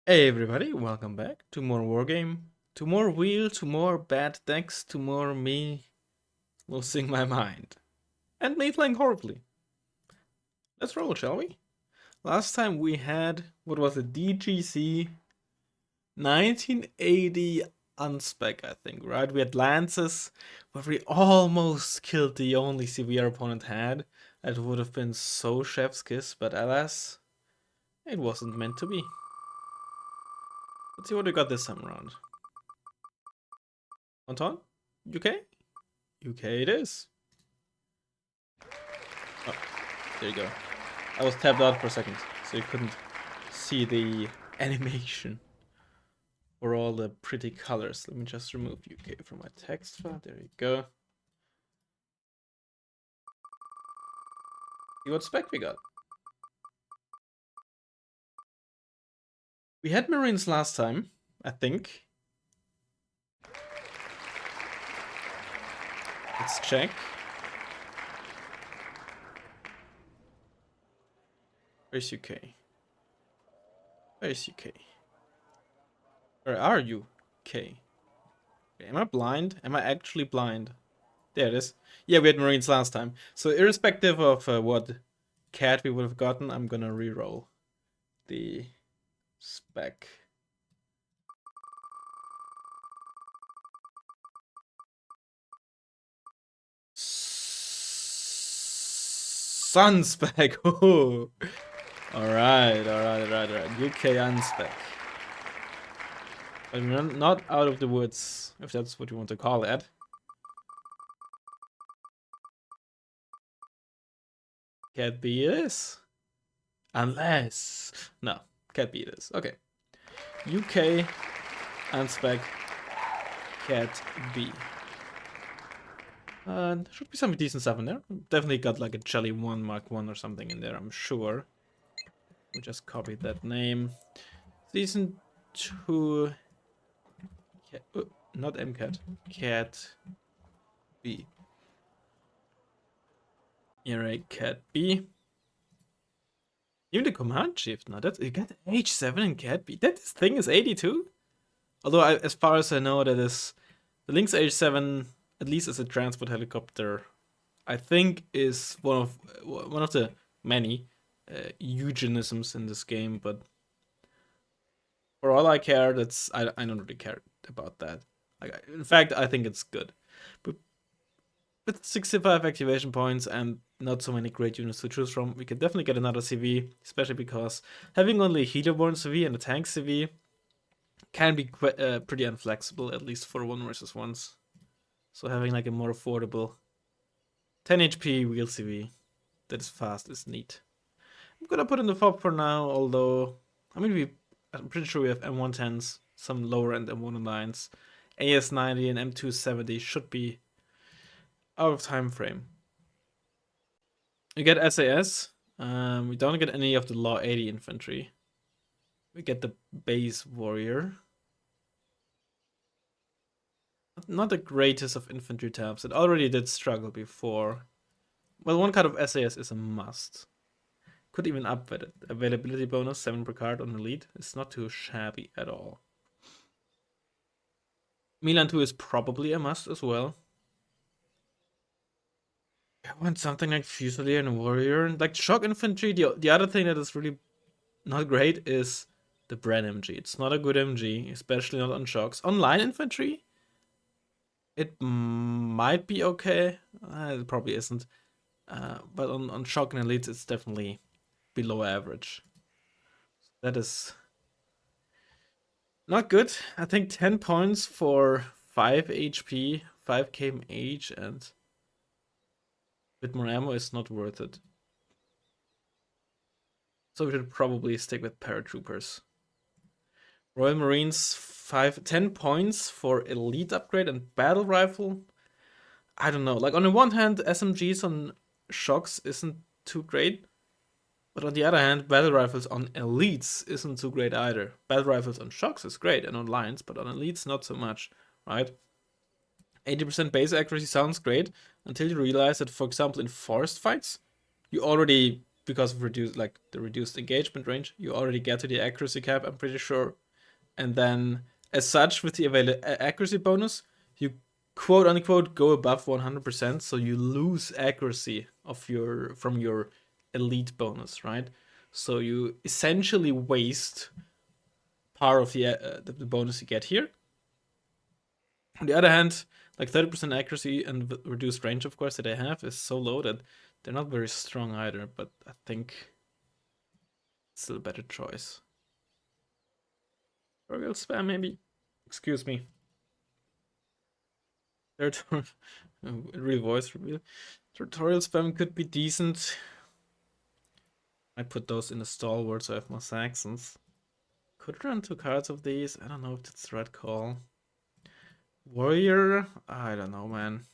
Hey everybody, welcome back to more Wargame, to more wheel, to more bad decks, to more me losing my mind. And me playing horribly. Let's roll, shall we? Last time we had, what was it, DGC 1980 unspec, I think, right? We had Lances, where we almost killed the only CV our opponent had. That would have been so chef's kiss, but alas, it wasn't meant to be. Let's see what we got this time around. Anton? UK? UK it is. Oh, there you go. I was tapped out for a second, so you couldn't see the animation for all the pretty colors. Let me just remove UK from my text file. There you go. See what spec we got. We had Marines last time, I think. Let's check. Where's UK? Where's UK? Where are you, K? Am I blind? Am I actually blind? There it is. Yeah, we had Marines last time. So irrespective of what cat we would have gotten, I'm gonna reroll the spec. Sunspec. Oh. Alright. UK unspec. But we're not out of the woods, if that's what you want to call it. Cat B it is. Unless. No, Cat B it is. Okay. UK unspec Cat B. There should be some decent stuff in there. Definitely got like a Jelly 1 Mark 1 or something in there, I'm sure. We just copied that name. Season 2. Not MCAT. Cat B. Here, Cat B. Even the command shift now. That's you got H7 in Cat B. That thing is 82. Although, as far as I know, that is the Lynx H7, at least as a transport helicopter, I think is one of the many eugenisms in this game. But for all I care, I don't really care about that. Like, in fact, I think it's good. But with 65 activation points and not so many great units to choose from, we can definitely get another CV, especially because having only a healer-born CV and a tank CV can be pretty unflexible, at least for 1 versus 1s. So having like a more affordable 10 HP wheel CV that is fast is neat. I'm gonna put in the FOB for now, although I'm pretty sure we have M110s, some lower end M109s, AS90 and M270 should be out of time frame. We get SAS. We don't get any of the Law 80 infantry. We get the base warrior. Not the greatest of infantry tabs. It already did struggle before. Well, 1 card of SAS is a must. Could even up it. Availability bonus, 7 per card on elite. It's not too shabby at all. Milan 2 is probably a must as well. I want something like Fusilier and Warrior. Like Shock Infantry, the other thing that is really not great is the Bren MG. It's not a good MG, especially not on Shocks. On Line Infantry, it might be okay. It probably isn't. But on Shock and Elites, it's definitely below average. That is not good. I think 10 points for 5 HP, 5 kmh, and a bit more ammo is not worth it. So we should probably stick with paratroopers. Royal Marines, 10 points for elite upgrade and battle rifle. I don't know. Like, on the one hand, SMGs on Shocks isn't too great. But on the other hand, battle rifles on elites isn't too great either. Battle rifles on Shocks is great and on lines, but on elites not so much, right? 80% base accuracy sounds great until you realize that, for example, in forest fights, you already because of the reduced engagement range, you already get to the accuracy cap, I'm pretty sure. And then, as such, with the accuracy bonus, you quote unquote go above 100%, so you lose accuracy from your elite bonus, right? So you essentially waste part of the bonus you get here. On the other hand, like 30% accuracy and reduced range, of course, that they have is so low that they're not very strong either, but I think it's still a better choice. Tutorial spam, maybe? Excuse me. Real voice reveal. Tutorial spam could be decent. I put those in the stalwart so I have more Saxons. Could run 2 cards of these. I don't know if that's the right call. Warrior? I don't know, man.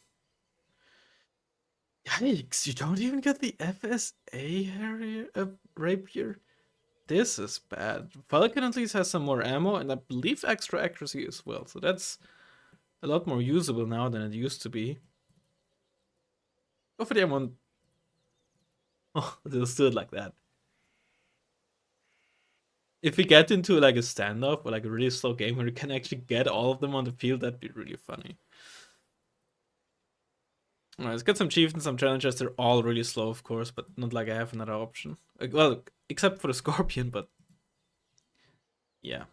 Yikes, you don't even get the FSA rapier? This is bad. Falcon at least has some more ammo, and I believe extra accuracy as well. So that's a lot more usable now than it used to be. Go for the M1. Oh, they'll do it like that. If we get into like a standoff or like a really slow game where we can actually get all of them on the field, that'd be really funny. Alright, let's get some chiefs and some challengers. They're all really slow, of course, but not like I have another option. Well, except for the Scorpion, but yeah.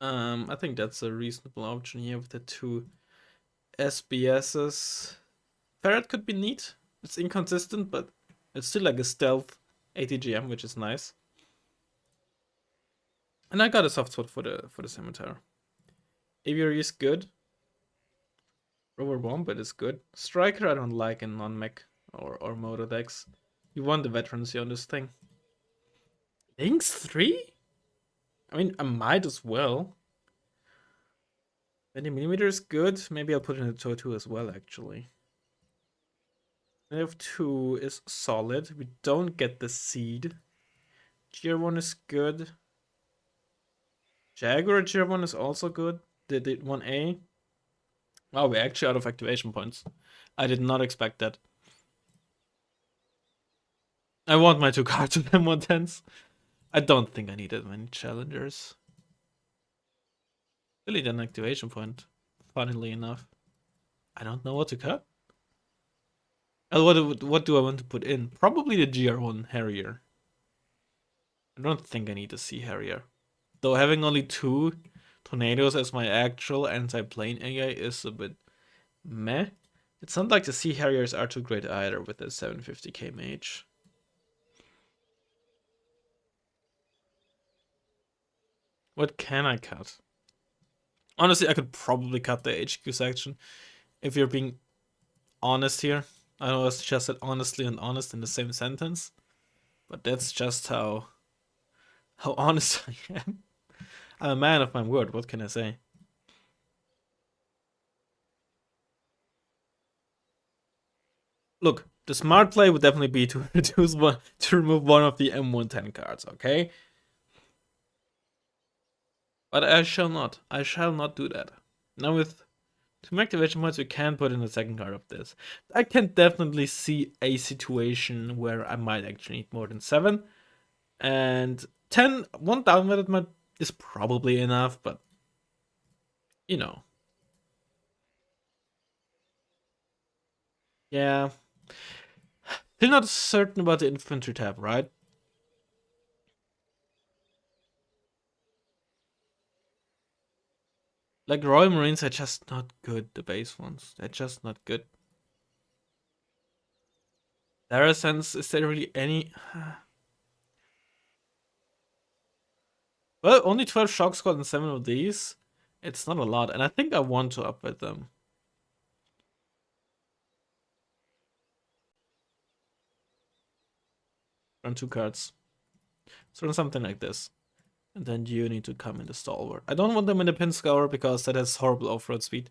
I think that's a reasonable option here with the 2 SBSs. Ferret could be neat. It's inconsistent, but it's still like a stealth ATGM, which is nice. And I got a soft spot for the Scimitar. Aviary is good. Rover Wombat is good. Striker I don't like in non-mech or motor decks. You want the veterancy on this thing. Lynx 3? I mean, I might as well. 20mm is good. Maybe I'll put in a Toe 2 as well, actually. Nav 2 is solid. We don't get the seed. Tier 1 is good. Jaguar Tier 1 is also good. The 1A. Oh, we're actually out of activation points. I did not expect that. I want my 2 cards with M110s. I don't think I need that many challengers. Really an activation point, funnily enough. I don't know what to cut. What do I want to put in? Probably the GR1 Harrier. I don't think I need a Sea Harrier. Though having only 2 tornadoes as my actual anti-plane AI is a bit meh. It's not like the Sea Harriers are too great either with the 750k mage. What can I cut? Honestly, I could probably cut the HQ section. If you're being honest here. I know I just said honestly and honest in the same sentence. But that's just how honest I am. I'm a man of my word, what can I say? Look, the smart play would definitely be to remove one of the M110 cards, okay? But I shall not. I shall not do that. Now with 2 activation points, we can put in the second card of this. I can definitely see a situation where I might actually need more than 7. And 10, 1 down is probably enough, but you know. Yeah. Still not certain about the infantry tab, right? Like Royal Marines are just not good, the base ones. They're just not good. Saracens, is there really any? Well, only 12 shock squad and 7 of these. It's not a lot, and I think I want to upgrade them. Run 2 cards. So run something like this. And then you need to come in the stalwart. I don't want them in the pin scour because that has horrible off-road speed.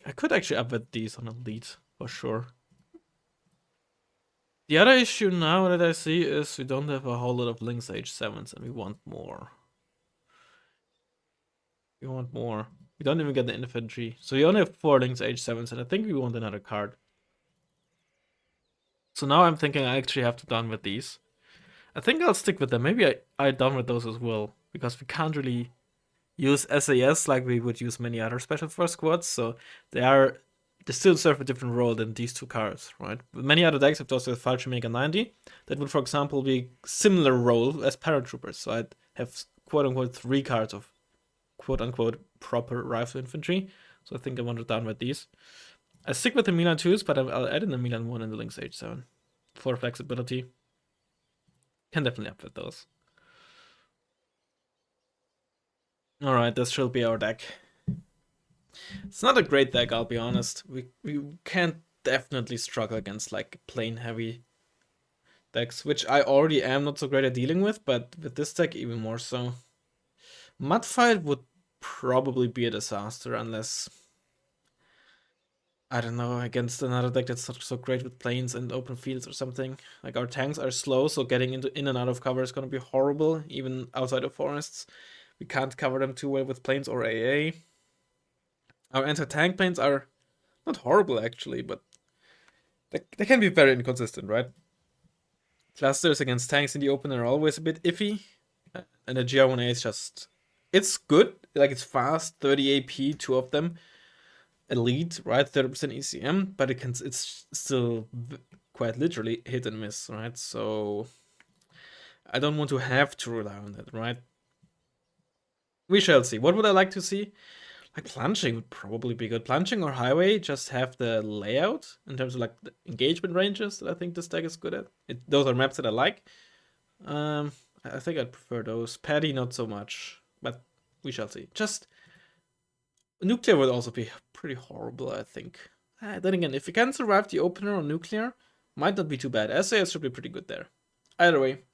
I could actually upgrade these on elite, for sure. The other issue now that I see is we don't have a whole lot of Lynx H7s and we want more. We want more. We don't even get the infantry. So we only have 4 Lynx H7s and I think we want another card. So now I'm thinking I actually have to done with these. I think I'll stick with them. Maybe I done with those as well, because we can't really use SAS like we would use many other special force squads, so they still serve a different role than these two cards, right? But many other decks have those with Fallschirmjäger 90 that would, for example, be similar role as paratroopers. So I'd have quote unquote 3 cards of quote unquote proper rifle infantry. So I think I want to down with these. I stick with the Milan 2s, but I'll add in the Milan 1 and the Lynx H7 for flexibility. Can definitely up with those. Alright, this should be our deck. It's not a great deck, I'll be honest. We can definitely struggle against like plain heavy decks, which I already am not so great at dealing with, but with this deck even more so. Mudfight would probably be a disaster unless, I don't know, against another deck that's not so great with plains and open fields or something. Like our tanks are slow, so getting in and out of cover is gonna be horrible, even outside of forests. We can't cover them too well with plains or AA. Our anti-tank planes are not horrible actually, but they can be very inconsistent, right? Clusters against tanks in the open are always a bit iffy. And the GR1A is just, it's good, like it's fast, 30 AP, 2 of them. Elite, right? 30% ECM, but it's still quite literally hit and miss, right? So I don't want to have to rely on that, right? We shall see. What would I like to see? Like plunging would probably be good. Plunging or highway just have the layout in terms of like the engagement ranges that I think this deck is good at. Those are maps that I like. I think I'd prefer those. Paddy, not so much, but we shall see. Just nuclear would also be pretty horrible, I think. Then again, if you can survive the opener on nuclear, might not be too bad. SAS should be pretty good there. Either way,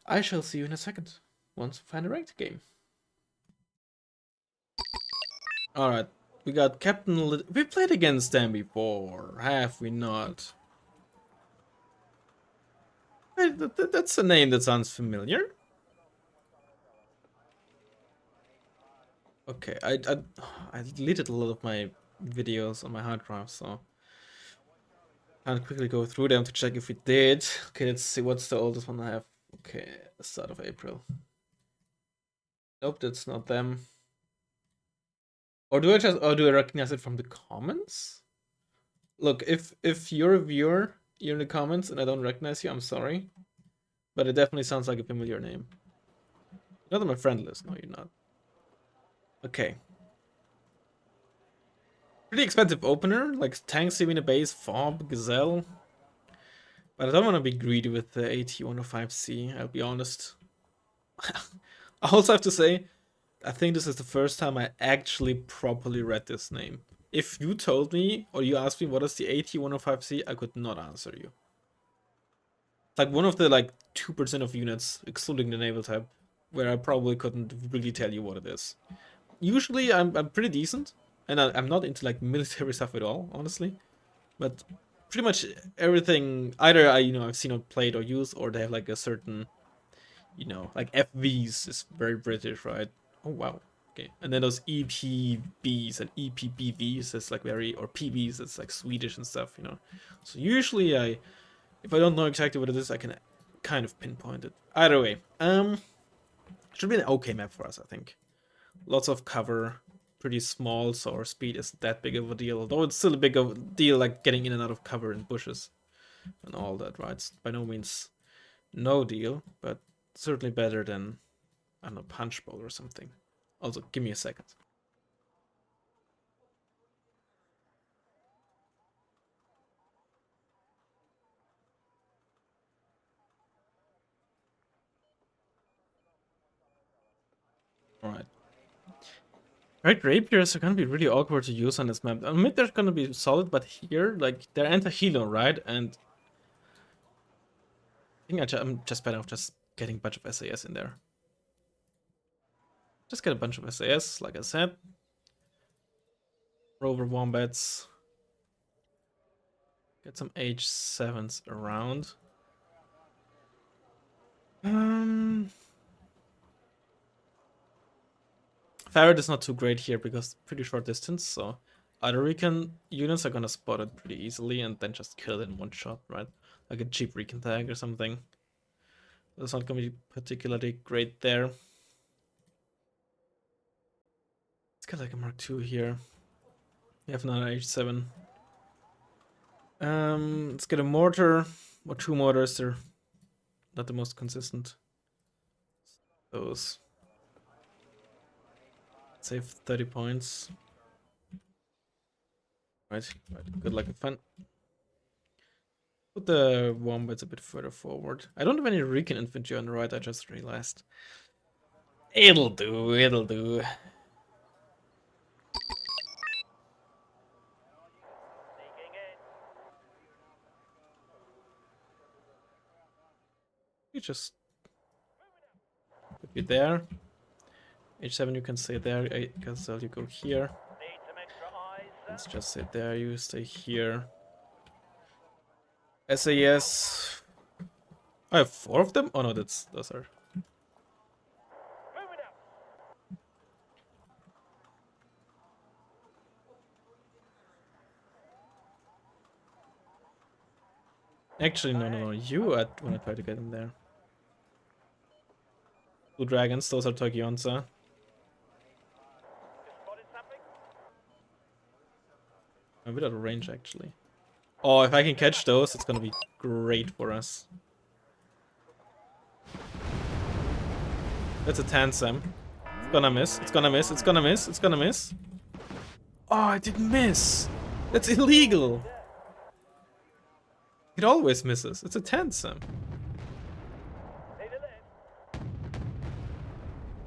I shall see you in a second once we find a ranked game. Alright, we got Captain we played against them before, have we not? That's a name that sounds familiar. Okay, I deleted a lot of my videos on my hard drive, so I'll quickly go through them to check if we did. Okay, let's see what's the oldest one I have. Okay, start of April. Nope, that's not them. Or do I recognize it from the comments? Look, if you're a viewer, you're in the comments and I don't recognize you, I'm sorry. But it definitely sounds like a familiar name. You're not on my friend list, no, you're not. Okay. Pretty expensive opener, like tank saving a base, fob, gazelle. But I don't want to be greedy with the AT-105C, I'll be honest. I also have to say, I think this is the first time I actually properly read this name. If you told me, or you asked me what is the AT-105C, I could not answer you. It's like one of the like 2% of units, excluding the naval type, where I probably couldn't really tell you what it is. Usually I'm pretty decent, and I'm not into like military stuff at all, honestly. But pretty much everything, either I've seen it played or used, or they have like a certain, like FVs is very British, right? Oh wow, okay. And then those EPBs and EPBVs, that's like very, or PBs, that's like Swedish and stuff, So usually if I don't know exactly what it is, I can kind of pinpoint it. Either way, should be an okay map for us, I think. Lots of cover, pretty small, so our speed isn't that big of a deal. Although it's still a big of a deal, like getting in and out of cover and bushes and all that, right? It's by no means no deal, but certainly better than, I don't know, punch bowl or something. Also, give me a second. Alright. Right, rapiers are gonna be really awkward to use on this map. I mean, they're gonna be solid, but here, like, they're anti-helo, right? And I think I'm just better off just getting a bunch of SAS in there. Just get a bunch of SAS, like I said. Rover Wombats. Get some H7s around. Farad is not too great here because pretty short distance, so either recon units are gonna spot it pretty easily and then just kill it in one shot, right? like a cheap recon tag or something. That's not gonna be particularly great there. Let's get like a Mark II here. We have another H7. Let's get a mortar or 2 mortars. They're not the most consistent. Those. Save 30 points. Right, good luck and fun. Put the wombats a bit further forward. I don't have any recon infantry on the right, I just realized. It'll do, it'll do. You just put you there. H7 you can stay there, Gazelle you go here. Let's just stay there, you stay here. SAS. I have 4 of them? Oh no, those are. Actually, no, you I wanna try to get in there. 2 dragons, those are Tokionsa. I'm a bit out of range actually. Oh, if I can catch those, it's gonna be great for us. That's a Tansem. It's gonna miss, it's gonna miss, it's gonna miss, it's gonna miss. Oh, I didn't miss! That's illegal! It always misses. It's a Tansem.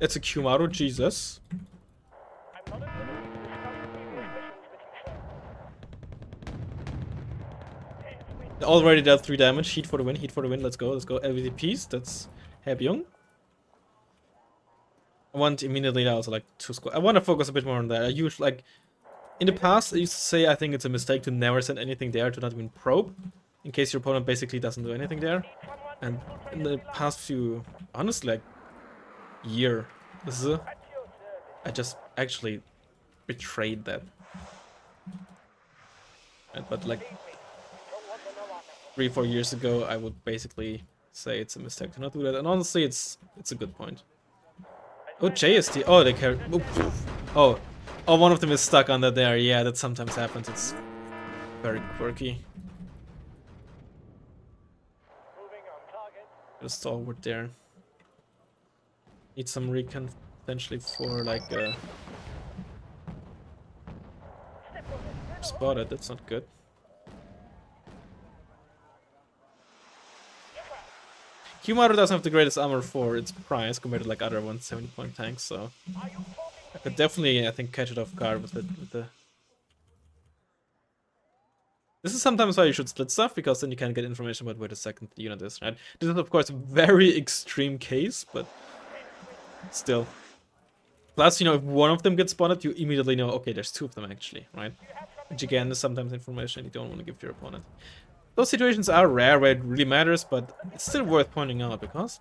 It's a Kumaru, Jesus. Already dealt 3 damage. Heat for the win, heat for the win. Let's go, let's go. LVPs, that's Habyung. I want immediately also like 2 squad. I want to focus a bit more on that. I usually like in the past I used to say I think it's a mistake to never send anything there, to not even probe, in case your opponent basically doesn't do anything there. And in the past few, honestly, like year, I just actually betrayed that. But like 3-4 years ago, I would basically say it's a mistake to not do that. And honestly, it's a good point. Oh, JST. Oh, they carry. Oh, one of them is stuck under there. Yeah, that sometimes happens. It's very quirky. Got a stalwart there. Need some recon potentially for like a spotted. That's not good. Kumaru doesn't have the greatest armor for its price compared to like other 170-point tanks, so I could definitely, I think, catch it off guard with the. This is sometimes why you should split stuff, because then you can get information about where the second unit is, right? This is of course a very extreme case, but still. Plus, you know, if one of them gets spotted, you immediately know, okay, there's 2 of them actually, right? Which again is sometimes information you don't want to give to your opponent. Those situations are rare where it really matters, but it's still worth pointing out, because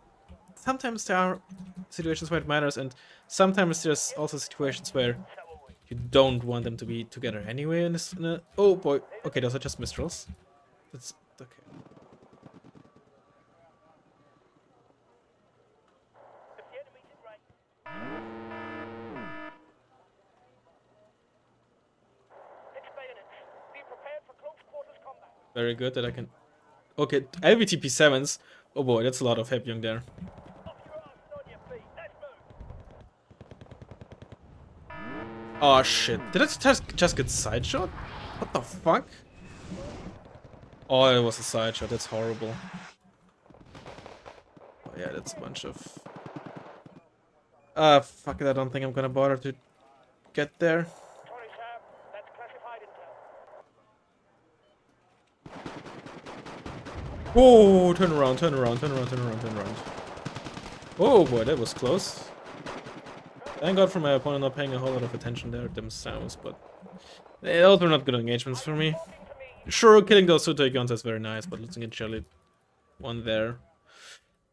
sometimes there are situations where it matters, and sometimes there's also situations where you don't want them to be together anyway. In a, oh boy, okay, those are just Mistrals. That's okay. Very good that I can. Okay, LVTP7s. Oh boy, that's a lot of Habyung there. Oh shit. Did I just get side shot? What the fuck? Oh, it was a side shot. That's horrible. Oh yeah, that's a bunch of. Fuck it. I don't think I'm gonna bother to get there. Oh, turn around, turn around, turn around, turn around, turn around. Oh boy, that was close. Thank God for my opponent not paying a whole lot of attention there themselves, but those were not good engagements for me. Sure, killing those 2 Tokiyons is very nice, but losing a Jelly one there.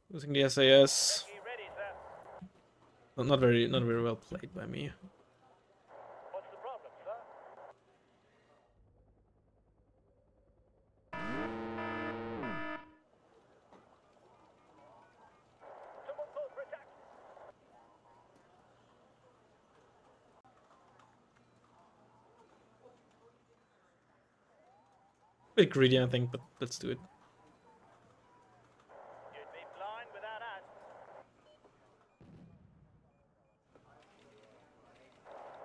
Losing the SAS. Not very well played by me. bit greedy, I think, but let's do it. You'd be blind without us.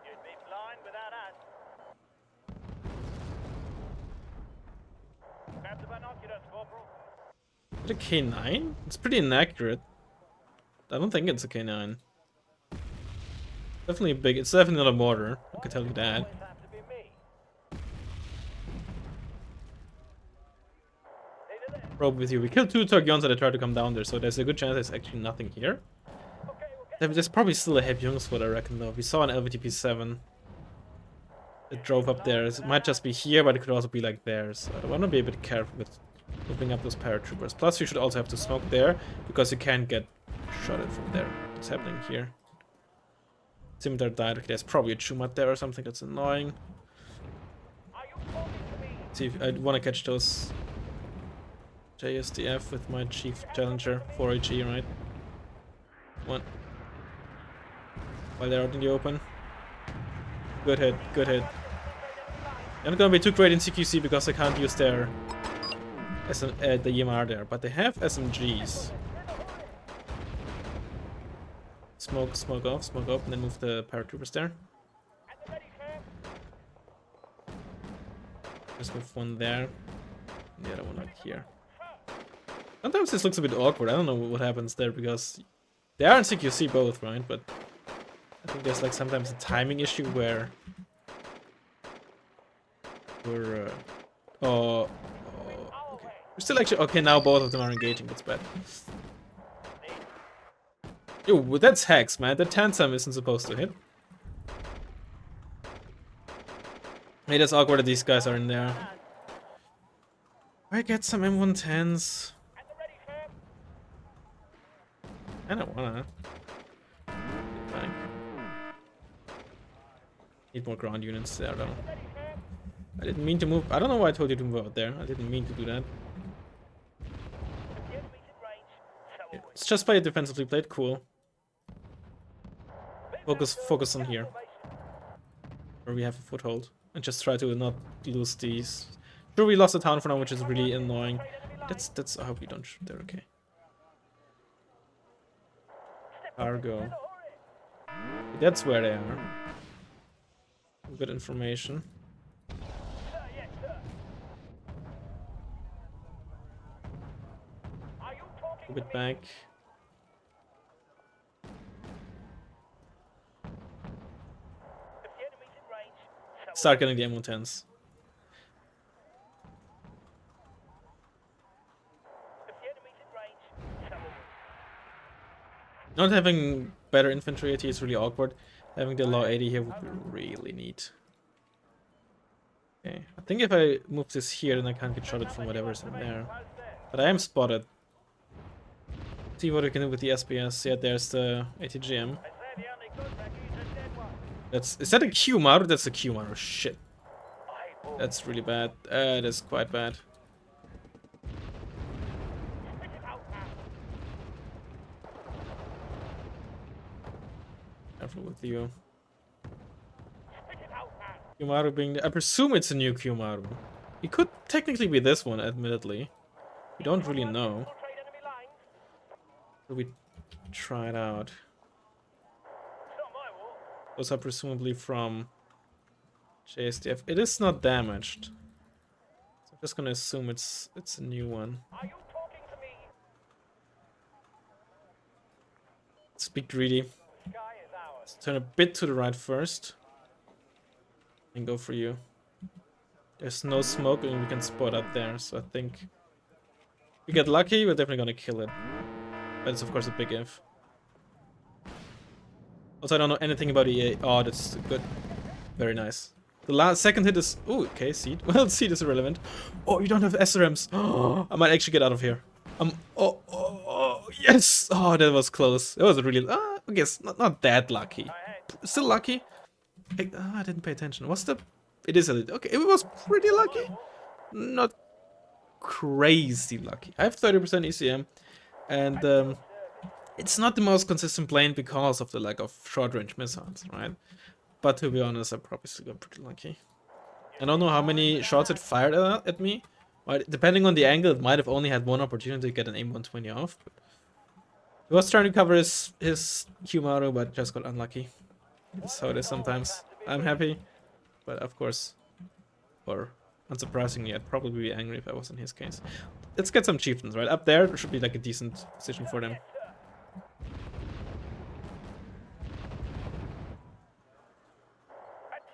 You'd be blind without us. Grab the binoculars, Corporal. Is it a K9? It's pretty inaccurate. I don't think it's a K9. Definitely big. It's definitely not a mortar. I can tell you that. Always have to be me. Neither there. Probe with you. We killed 2 Torgyons that tried to come down there, so there's a good chance there's actually nothing here. Okay, we'll get There's probably still a heavy Jungsford, I reckon, though. We saw an LVTP-7 that drove up there. It might just be here, but it could also be like there. So I want to be a bit careful with moving up those paratroopers. Plus, you should also have to smoke there, because you can't get shotted from there. What's happening here? Scimitar died. Okay, there's probably a Chumat there or something that's annoying. Are you talking to me? See if I want to catch those JSDF with my Chief Challenger 4HE, right? One. While they're out in the open. Good hit, good hit. They're not gonna be too great in CQC because they can't use their the EMR there, but they have SMGs. Smoke off, and then move the paratroopers there. At the ready, sir. Just move one there, and the other one out here. Sometimes this looks a bit awkward. I don't know what happens there because they are in CQC both, right? But I think there's like sometimes a timing issue where we're okay. We're still actually okay now. Both of them are engaging. That's bad. Yo, that's Hex, man. That Tansam isn't supposed to hit. Hey, that's awkward that these guys are in there. I get some M110s. At the ready, sir. I don't wanna. Fine. Need more ground units there, though. I didn't mean to move. I don't know why I told you to move out there. I didn't mean to do that. If the enemy's in range, so are we. It's just by defensively played. Cool. Focus on here, where we have a foothold, and just try to not lose these. Sure, we lost the town for now, which is really annoying. That's. I hope we don't shoot there. Okay. Cargo. That's where they are. Good information. Sir, yes, sir. Are you talking A to bit me? back. If the enemy's in range, so are Start getting the M110s. we. If the enemy's in range, so are we. Not having better infantry AT is really awkward. Having the low 80 here would be really neat. Okay, I think if I move this here, then I can't get shotted from whatever's in there. But I am spotted. See what we can do with the SBS. Yeah, there's the ATGM. I say the only good recce is a dead one. Is that a Q-Maru? That's a Q-Maru. Shit. I will. That's really bad. That is quite bad. Spit it out now. Careful with you. Spit it out now. Q-Maru being the, I presume it's a new Q-Maru. It could technically be this one, admittedly. We don't really know. Infiltrate enemy lines. So we try it out. It's not my war. Those are presumably from JSDF. It is not damaged. So I'm just gonna assume it's a new one. Are you talking to me? Let's be greedy. The sky is ours. Let's turn a bit to the right first. And go for you. There's no smoke and we can spot up there, so I think if we get lucky, we're definitely gonna kill it. But it's of course a big if. Also, I don't know anything about EA. Oh, that's good. Very nice. The second hit is... Oh, okay, seed. Well, seed is irrelevant. Oh, you don't have SRMs. Oh, I might actually get out of here. Oh, yes! Oh, that was close. It was really... I guess not that lucky. Still lucky. I didn't pay attention. What's the... It is a little... Okay, it was pretty lucky. Not crazy lucky. I have 30% ECM. And it's not the most consistent plane because of the lack of short-range missiles, right? But to be honest, I probably still got pretty lucky. I don't know how many shots it fired at me, Well, depending on the angle, it might have only had one opportunity to get an aim-120 off. But he was trying to cover his Humaru, but just got unlucky. That's how it is sometimes. I'm happy, but of course, or unsurprisingly, I'd probably be angry if I was in his case. Let's get some chieftains, right? Up there should be like a decent position for them. At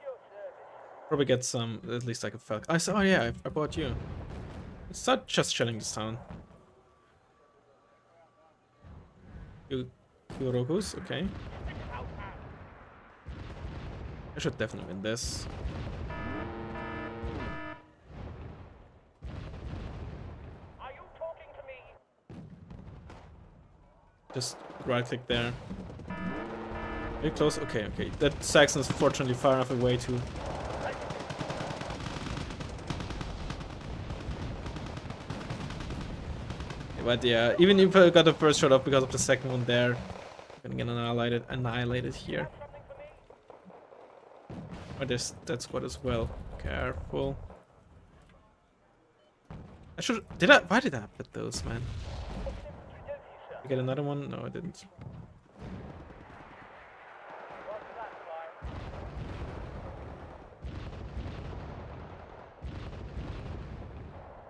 your service. Probably get some, at least like a falcon. I saw, oh yeah, I bought you. Let's not just shelling this town. Kyorokus, okay. I should definitely win this. Are you talking to me? Just right click there. Very close. Okay, okay. That Saxon is fortunately far enough away to. But yeah, even if I got the first shot off because of the second one there, I'm gonna get annihilated here. Something for me? Oh, there's that squad as well. Careful. I should. Did I? Why did I put those, man? Infantry duty, sir. I get another one? No, I didn't. Roger that, Flyer.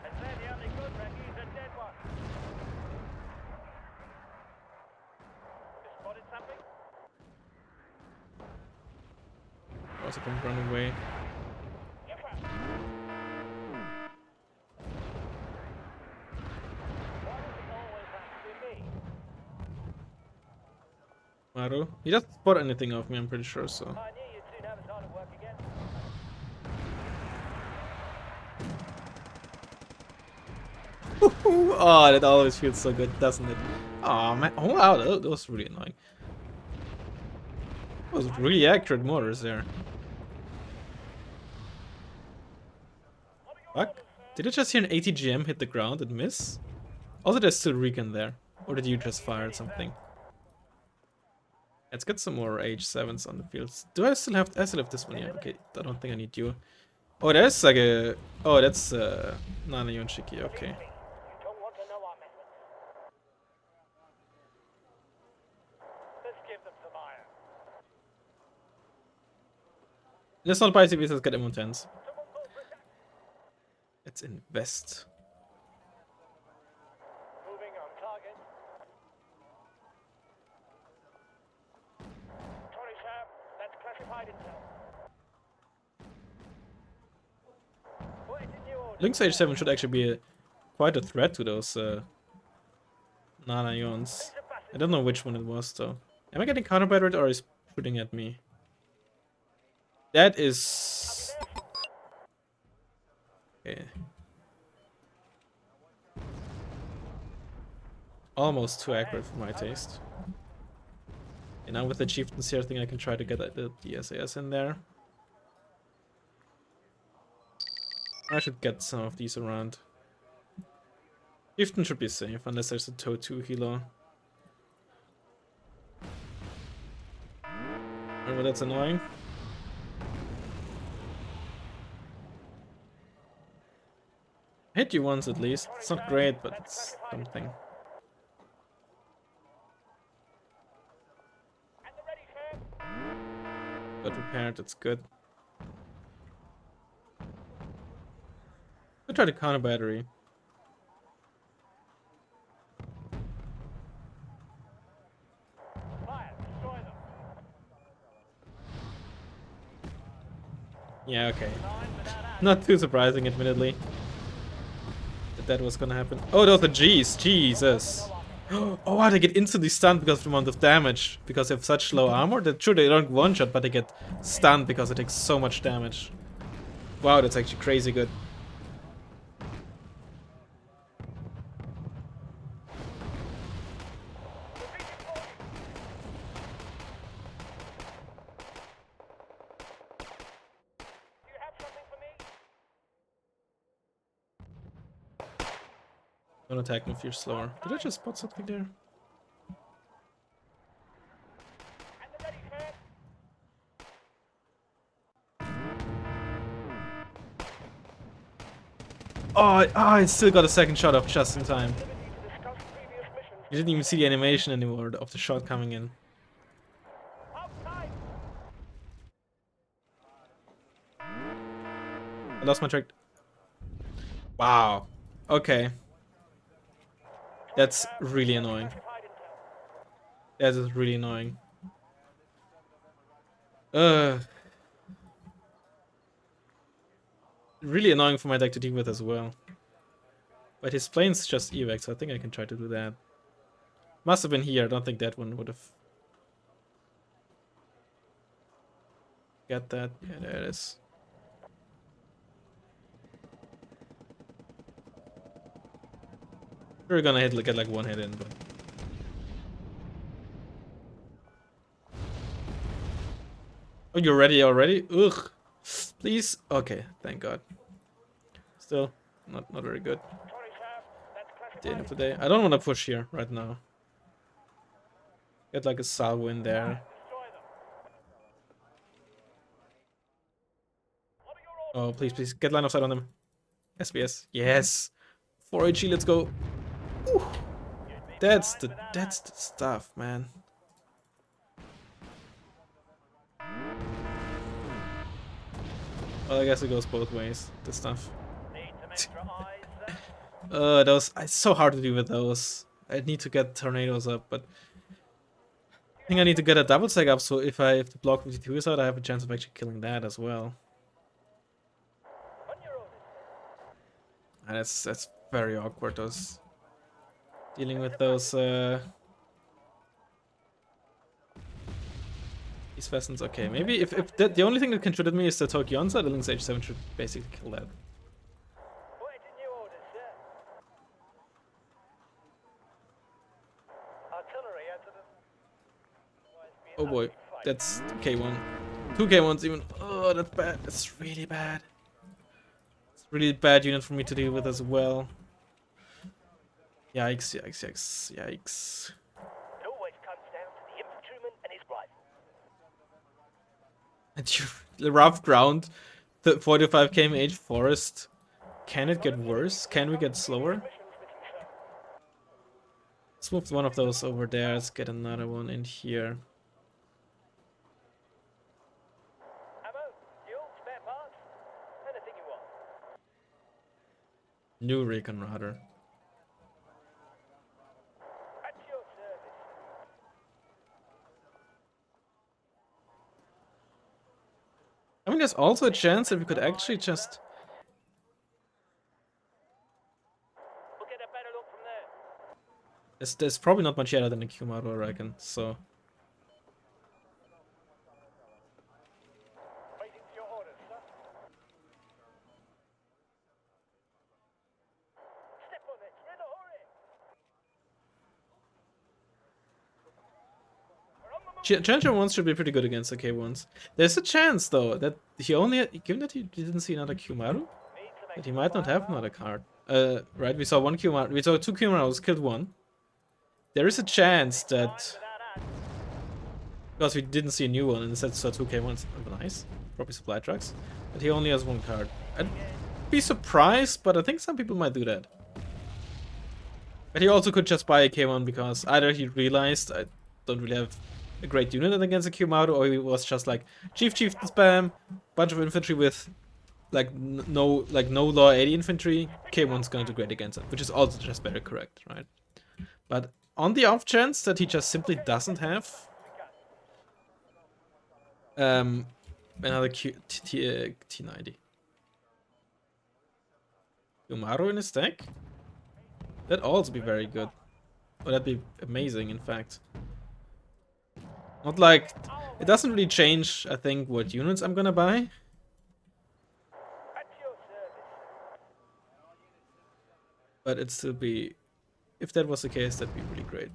And they're the only good Raggies, a dead one. You spotted something? Also, don't run away. Yes, sir. Why does it always have to be me? Maru, he doesn't spot anything of me. I'm pretty sure. So. I knew you'd soon have us hard at work again. Oh, that always feels so good, doesn't it? Oh man! Oh wow, that was really annoying. That was really accurate mortars there. Fuck! Did I just hear an ATGM hit the ground and miss? Also, there's still Recon there. Or did you just fire something? Let's get some more H7s on the fields. Do I still have? I still have this one. Yeah. Okay. I don't think I need you. Oh, there's like a. Oh, that's Nana Yonshiki. Okay. You don't want to know our methods. Let's give them some iron. Let's not buy CVs. Let's get M110s. Someone call for attack. Let's invest. Moving on target. Sorry, sir. That's classified intel. Wait, in your order. Lynx H7 should actually be quite a threat to those Nana Ions. I don't know which one it was though. Am I getting counter-battered or is shooting at me? That is... Okay. Almost too accurate for my taste. And now with the chieftains here, I think I can try to get the SAS in there. I should get some of these around. Chieftain should be safe, unless there's a Toe 2 healer. Remember, that's annoying. I hit you once at least. It's not great, but it's something. And the ready, sir. Got repaired, that's good. I'll try to counter battery. Fire. Destroy them. Yeah, okay. Line without us. Not too surprising, admittedly. That was gonna happen. Oh, those are G's. Jesus. Oh wow, they get instantly stunned because of the amount of damage. Because they have such low armor. That sure, they don't one-shot, but they get stunned because it takes so much damage. Wow, that's actually crazy good. Do you have something for me? Don't attack me if you're slower. Did I just spot something there? And the ready, sir. Oh, I still got a second shot off just in time. Activity to discuss previous missions. You didn't even see the animation anymore of the shot coming in. Outside. I lost my track. Wow. Okay. That's really annoying. Classified intel. That is really annoying. Uh, really annoying for my deck to deal with as well. But his plane's just evac, so I think I can try to do that. Must have been here. I don't think that one would have got that. Yeah, there it is. We're gonna get like one hit in, but oh, you're ready already? Ugh. Please. Okay, thank God. Still, not very good. Sorry, sir. That's At the end classified of the day, I don't want to push here right now. Get like a salvo in there. Destroy them. What are your orders? Oh, please, get line of sight on them. SBS. Yes. 4HE, let's go. Whew. That's the stuff, man. Well, I guess it goes both ways. This stuff. Need some extra eyes, sir. Those. It's so hard to do with those. I need to get tornadoes up, but I think I need to get a double stack up. So if the block 52 is out, I have a chance of actually killing that as well. On your orders. And that's very awkward. Those dealing with those. These vessels. Okay, maybe if the only thing that can shoot at me is the Tokionza, the Lynx H7 should basically kill that. Waiting your orders, sir. Artillery out of the... Oh boy, that's K1. 2 K1s even. Oh, that's bad. That's really bad. It's a really bad unit for me to deal with as well. Yikes, yikes, yikes, yikes. It always comes down to the infantryman and his rifle. And the rough ground, the 45 kmh forest. Can it get worse? Can we get slower? Missions with you, sir. Let's move one of those over there. Let's get another one in here. Ammo, fuel, spare parts, anything you want. New recon radar. At your service. I mean, there's also a chance that we could actually just... We'll get a better look from there. There's probably not much better than a Kumaro, I reckon, so... Waiting for your orders, sir. Step on it. We're in a hurry. We're on the move. Challenger 1s should be pretty good against the K1s. There's a chance, though, that he only... Given that he didn't see another Kumaru, Need some that he might not have another card. Right, we saw one Kumaru... We saw 2 Kumarus, killed 1. There is a chance that... without us. Because we didn't see a new one and instead saw 2 K1s. Oh, nice. Probably supply trucks. But he only has 1 card. I'd be surprised, but I think some people might do that. But he also could just buy a K1 because either he realized I don't really have a great unit against a Kumaru, or he was just like chieftain spam, bunch of infantry with like no law 80 infantry. K1's gonna do great against it, which is also just very correct, right? But on the off chance that he just simply doesn't have another T90 Kumaru in his deck, that'd also be very good. Or that'd be amazing, in fact. Not like... It doesn't really change, I think, what units I'm gonna buy. At your service. But it'd still be... If that was the case, that'd be really great.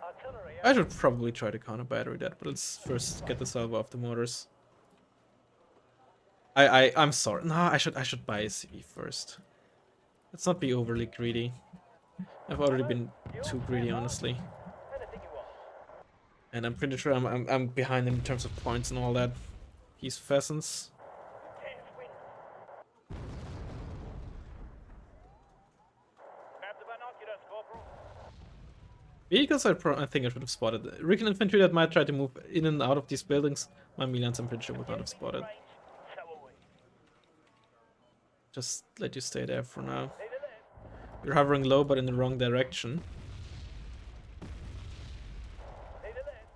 Artillery I should probably try to counter battery that, but let's first get the salvo off the mortars. I'm sorry. No, I should buy a CV first. Let's not be overly greedy. I've already been too greedy, honestly. anything you want. And I'm pretty sure I'm behind him in terms of points and all that. He's pheasants. Tense wind. Vehicles, I think I should have spotted. Recon infantry that might try to move in and out of these buildings, my Milans, I'm pretty sure, would not have spotted. Range, so are we. Just let you stay there for now. Leader left. You're hovering low, but in the wrong direction. Leader left.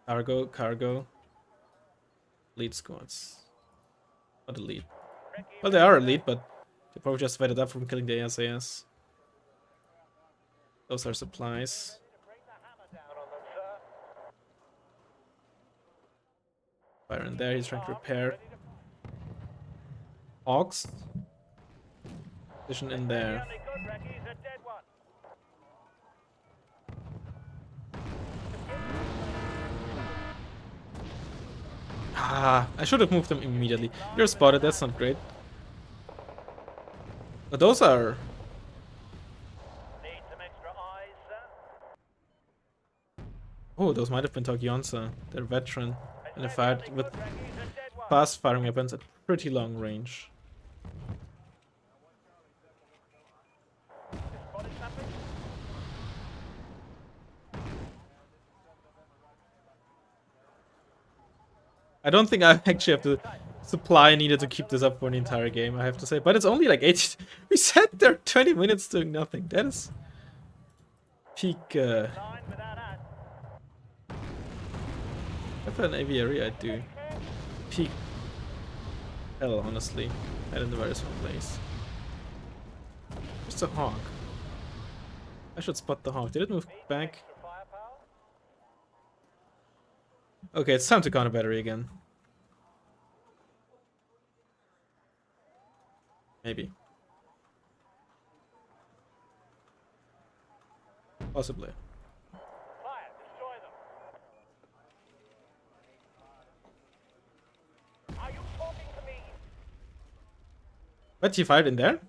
Cargo, cargo. Lead squads. Not elite. Well, they are elite, but they probably just waited up from killing the SAS. Those are supplies. Bring the hammer down on them, sir. Fire in there, he's trying to repair. Hawks. Position in there. Only good, Raggy's a dead one. Ah, I should have moved them immediately. You're spotted, that's not great. But those are... Need some extra eyes, sir. Oh, those might have been Togyonsa. They're veteran. And they fired with Raggy's a dead one. fast firing weapons at pretty long range. Spotted something? I don't think I actually have the supply needed to keep this up for an entire game, I have to say. But it's only like 80... We sat there 20 minutes doing nothing. That is... peak... Line without us. If I had an aviary, I'd do peak hell, honestly. Head in the various wrong place. Just a hawk. I should spot the hawk. Did it move back? Extra firepower? Okay, it's time to counter battery again. Maybe. Possibly. Fire, destroy them. Are you talking to me? But he fired in there?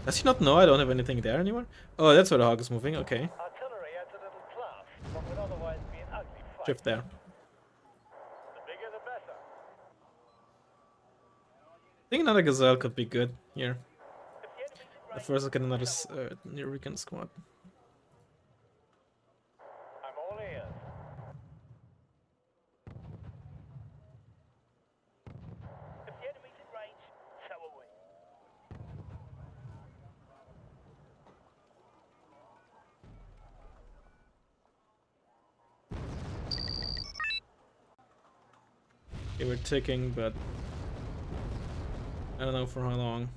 Does he not know I don't have anything there anymore? Oh, that's where the hawk is moving. Okay. Artillery adds a little class, what would otherwise be an ugly fight. Shift there. The bigger the better. I think another gazelle could be good here. If the enemy's in But range, first, I'll get another near recon squad. I'm all ears. If the enemy's in range, so are we. Okay, we're ticking, but I don't know for how long.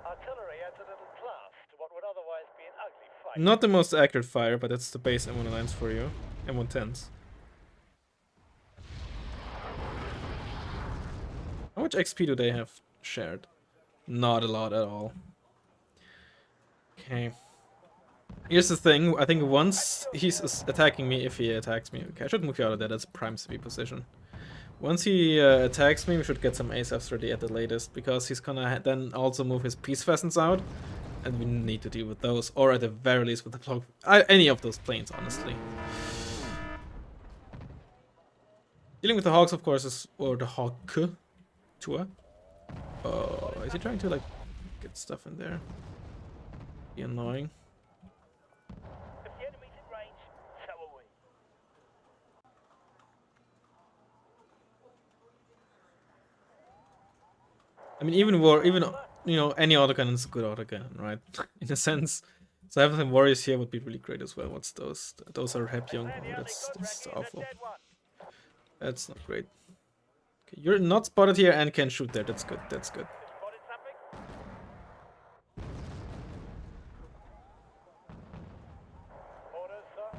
Artillery adds a little class to what would otherwise be an ugly fight. Not the most accurate fire, but that's the base M1 Alliance for you. M110s. How much XP do they have shared? Not a lot at all. Okay. Here's the thing, I think once he's attacking me, if he attacks me, okay, I should move you out of there, that's prime CP position. Once he attacks me, we should get some ASAFs ready at the latest, because he's gonna then also move his peace pheasants out, and we need to deal with those, or at the very least with the cloak. Any of those planes, honestly. Dealing with the hawks, of course, is, or the hawk tour. Oh, is he trying to like get stuff in there? Be annoying. If the enemy's in range, so are we. I mean, even you know, any autocannon is a good autocannon, right? In a sense. So having some warriors here would be really great as well. What's those? Those are Hepyong. Oh, that's awful. That's not great. Okay, you're not spotted here and can shoot there. That's good. That's good. Spotted something? Orders, sir.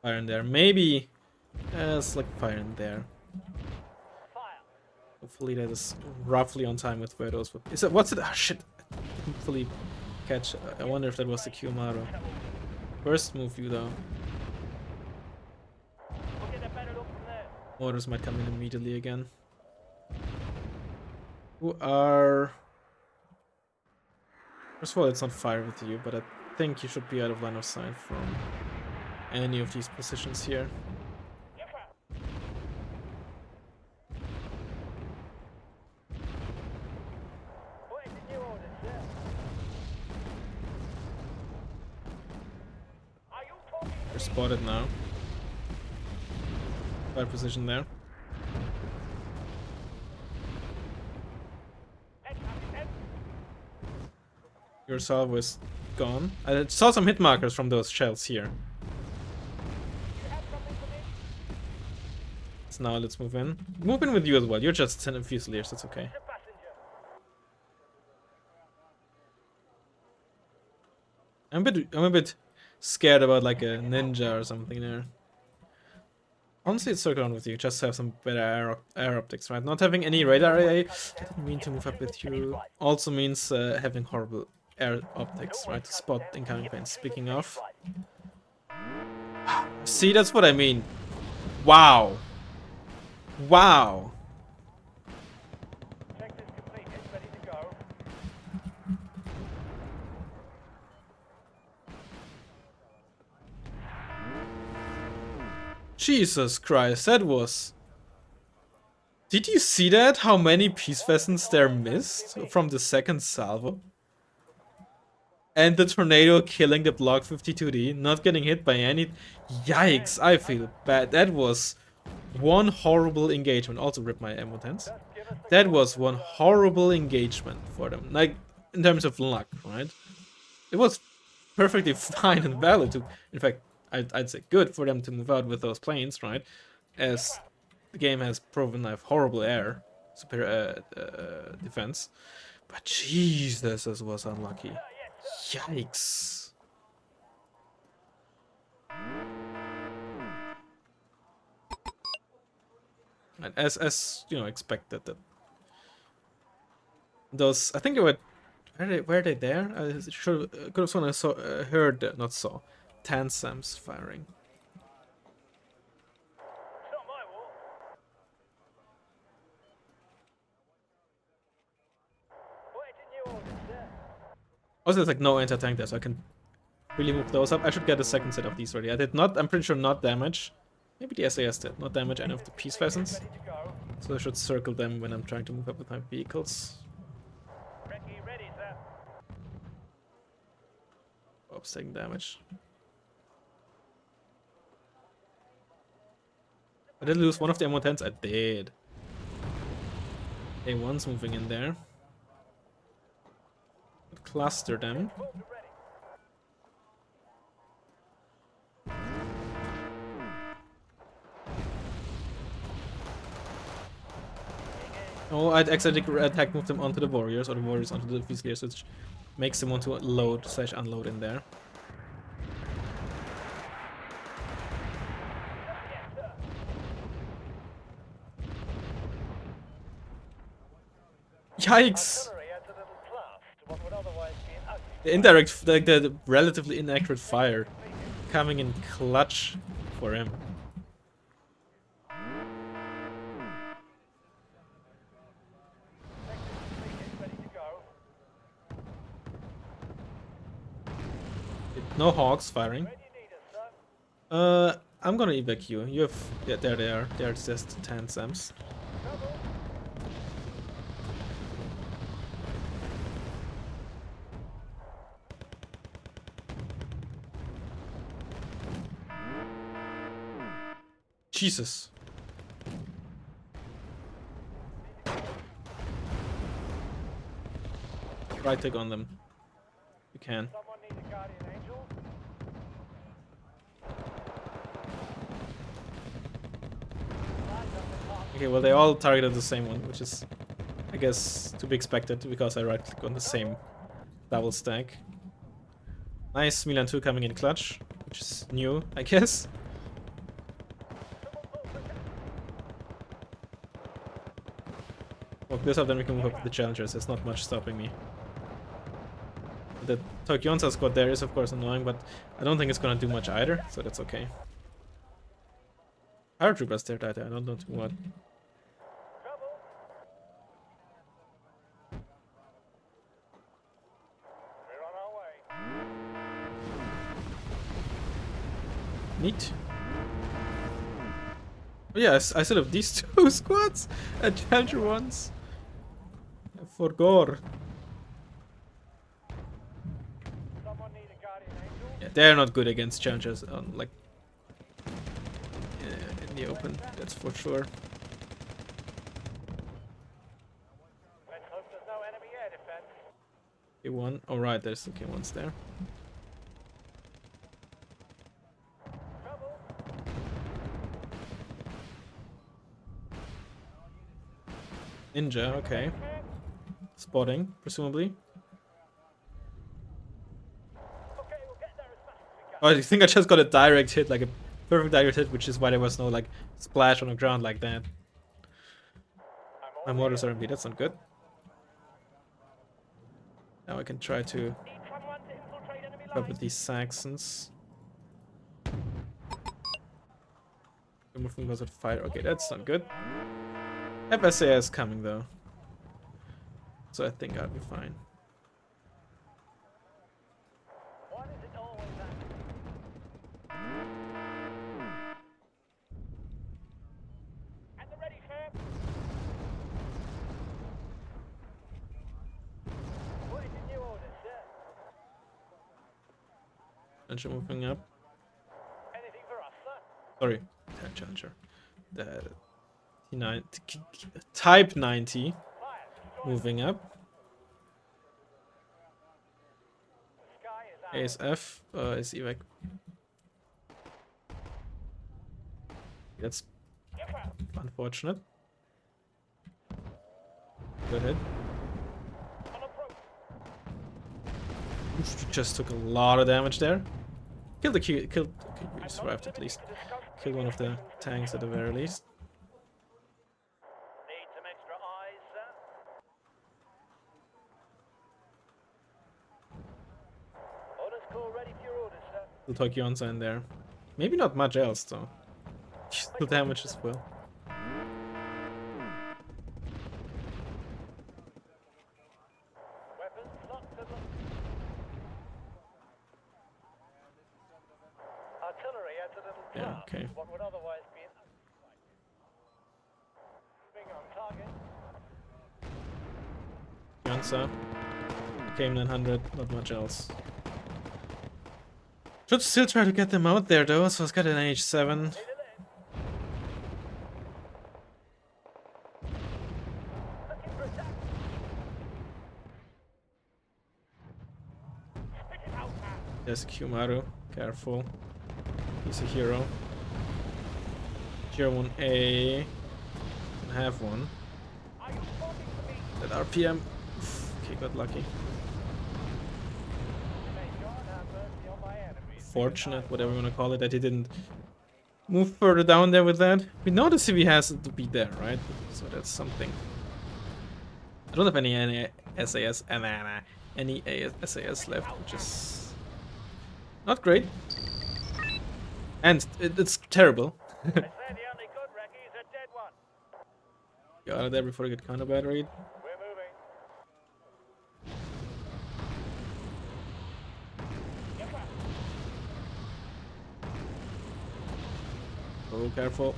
Fire in there. Maybe it's like fire in there. Fire. Hopefully that is roughly on time with where those would. Is it? What's it? Ah, shit. I didn't fully catch. I wonder if that was the Kiyomaru. First move you though. We'll get a better look from there. Orders might come in immediately again. Who are... First of all, it's not fire with you, but I think you should be out of line of sight from any of these positions here. spotted now. Bad position there. Your salvo is gone. I saw some hit markers from those shells here. So now let's move in. Move in with you as well. You're just 10 Fusiliers, that's okay. I'm a bit scared about like a ninja or something there. Honestly, it's circle around with you. Just have some better air optics, right? Not having any radar AA, I didn't mean to move up with you. Also means having horrible air optics, right? To spot incoming planes. Speaking of. See, that's what I mean. Wow. Wow. Jesus Christ, that was... Did you see that? How many peace pheasants there missed from the second salvo? And the tornado killing the block 52D, not getting hit by any... Yikes, I feel bad. That was one horrible engagement. Also rip my M10s. That was one horrible engagement for them. Like, in terms of luck, right? It was perfectly fine and valid to... In fact, I'd say good for them to move out with those planes, right? As the game has proven I have horrible air defense. But Jesus, this was unlucky. Yikes. And as you know, expected that those, I think they were, were they there? I should could have sworn I saw, heard, not saw, Tansams firing. Also, there's like no anti-tank there, so I can really move those up. I should get a second set of these ready. I did not, I'm pretty sure not damage. Maybe the SAS did not damage any of the peace pheasants. So I should circle them when I'm trying to move up with my vehicles. Oops, taking damage. I did lose one of the M110s. I did. A1's moving in there. Cluster them. Oh, I'd accidentally attack move them onto the warriors, or the warriors onto the Fusiliers, which makes them want to load / unload in there. Yikes! The indirect, like the relatively inaccurate fire coming in clutch for him. No Hawks firing. I'm gonna evac you. You have, yeah, there they are. They're just Tansams. Jesus. Right click on them. You can. Okay, well they all targeted the same one, which is, I guess, to be expected because I right click on the same double stack. Nice, Milan 2 coming in clutch, which is new, I guess. Walk this up, then we can move up with the challengers. There's not much stopping me. The Tokyonsa squad there is of course annoying, but I don't think it's gonna do much either, so that's okay. Paratroopers there died, I don't know what. Neat. Oh yeah, I still have these two squads and challenger ones. For gore. Yeah, they're not good against challengers on like the open, that's for sure. Let's hope there's no enemy air defense. K1. Oh, right, there's the K1s there. Trouble. Ninja, okay. Spotting, presumably. Okay, we'll get there as fast as we can. Oh, I think I just got a direct hit, like a perfect direct hit, which is why there was no like splash on the ground like that. My mortars are empty, that's not good. Now I can try to Need someone to infiltrate enemy cope with lines. these Saxons. Moving goes at fire. Okay, that's not good. FSAS coming though, so I think I'll be fine. Why does it always happen? At the ready, sir. What is your new orders, sir? Challenger moving up. Anything for us, sir? Sorry, Challenger. The T9, Type 90 Fire. moving up. The sky is ours. ASF is evac. That's Get well. unfortunate. Go ahead. On approach. Oof, just took a lot of damage there. Killed the Q. Killed. Okay, we survived at least. Killed one of the tanks at the very least. Need some extra eyes, sir? Orders call ready for your orders, sir. The Tokyo in there. Maybe not much else though. Still damage as well. Weapons locked and locked. Artillery adds a little Yeah, draft okay. to what would otherwise be an moving on target. Gansa. KM900, not much else. Should still try to get them out there though, so it's got an H7. Need a lead. Looking for attack. Spit it out, man. There's Kumaru, careful. He's a hero. Tier 1A. Can have one. Are you forming for me? That RPM. Okay, got lucky. May God have mercy on my enemies. Fortunate, whatever you want to call it, that he didn't move further down there with that. We know the CV has to be there, right? So that's something. I don't have any SAS, any SAS left, which is not great. And it's terrible. They say the only good recce is a dead one. Get out of there before I get counter batteried. We're moving. Get back. Oh, careful.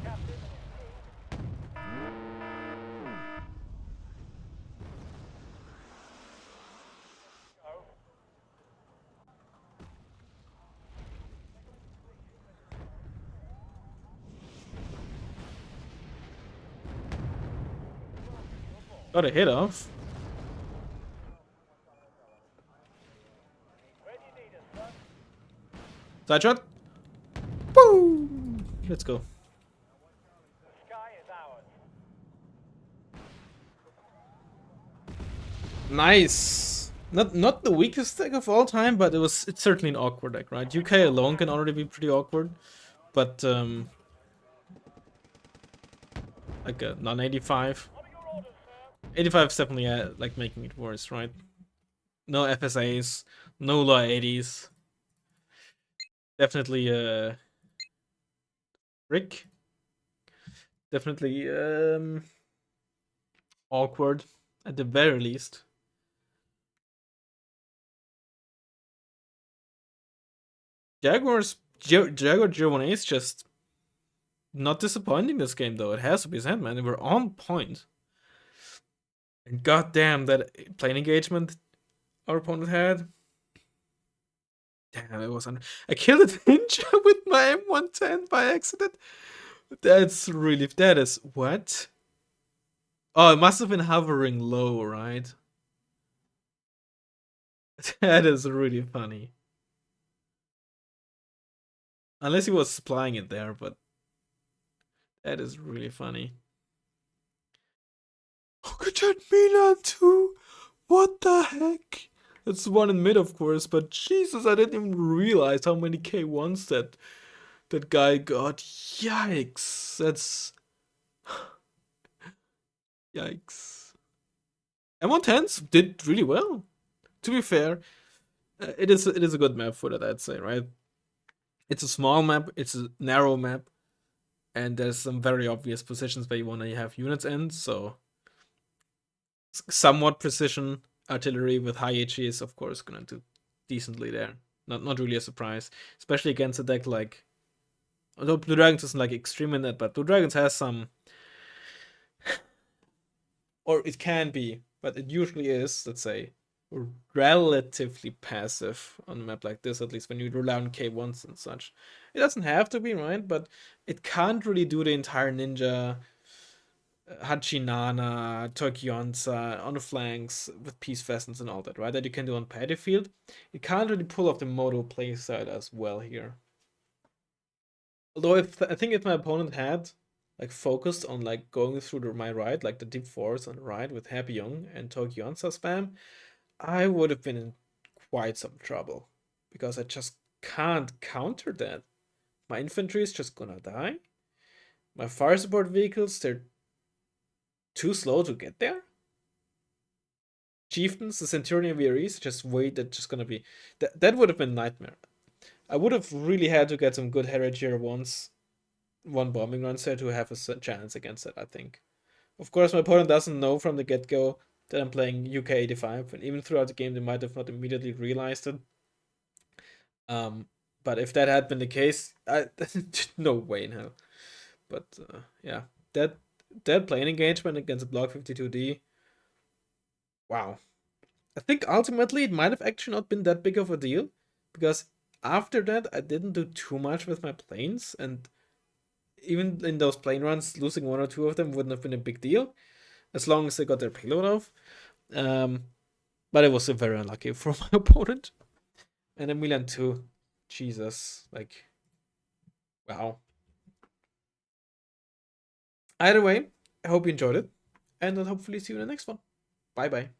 Captain. Go. Got a hit off. Where do you need us, sir? Side shot. Boom! Let's go. The sky is ours. Nice. Not the weakest deck of all time, but it's certainly an awkward deck, right? UK alone can already be pretty awkward, but like a non-85. What are your orders, sir? 85 is definitely like making it worse, right? No FSAs, no low 80s. Definitely Rick. Definitely awkward at the very least. Jaguar 01 is just not disappointing this game though. It has to be said, man. They were on point. And goddamn that plane engagement our opponent had. Damn, it was I killed a ninja with my M110 by accident. That's really. That is. What? Oh, it must have been hovering low, right? That is really funny. Unless he was supplying it there, but that is really funny. Look at that Milan too! What the heck? It's the one in mid, of course, but Jesus, I didn't even realize how many K1s that guy got. Yikes. That's. Yikes. M110s did really well. To be fair, it is a good map for that, I'd say, right? It's a small map, it's a narrow map, and there's some very obvious positions where you want to have units in, so somewhat precision artillery with high HE is of course gonna do decently there. Not really a surprise, especially against a deck like, although Blue Dragons isn't like extreme in that, but Blue Dragons has some, or it can be, but it usually is, let's say, relatively passive on a map like this, at least when you rely on K1s and such. It doesn't have to be, right? But it can't really do the entire ninja Hachinana, Tokionsa on the flanks with Peace Pheasants and all that, right? That you can do on Paddy Field. It can't really pull off the Moto playstyle as well here. Although I think if my opponent had like focused on like going through my ride, like the deep forests on the ride with Happy Young and Tokionsa spam, I would have been in quite some trouble because I just can't counter that. My infantry is just gonna die. My fire support vehicles, they're too slow to get there. Chieftains, the Centurion VREs, just wait. That's just gonna be that would have been nightmare. I would have really had to get some good heritage here once one bombing run set to have a chance against it. I think. Of course, my opponent doesn't know from the get go that I'm playing UK 85, and even throughout the game, they might have not immediately realized it. Um, but if that had been the case, no way in hell. But yeah, that plane engagement against Block 52D. Wow. I think ultimately it might have actually not been that big of a deal because after that I didn't do too much with my planes, and even in those plane runs, losing one or two of them wouldn't have been a big deal as long as they got their payload off. Um, but it was very unlucky for my opponent. And then Milan too. Jesus, like, wow. Either way, I hope you enjoyed it, and I'll hopefully see you in the next one. Bye bye.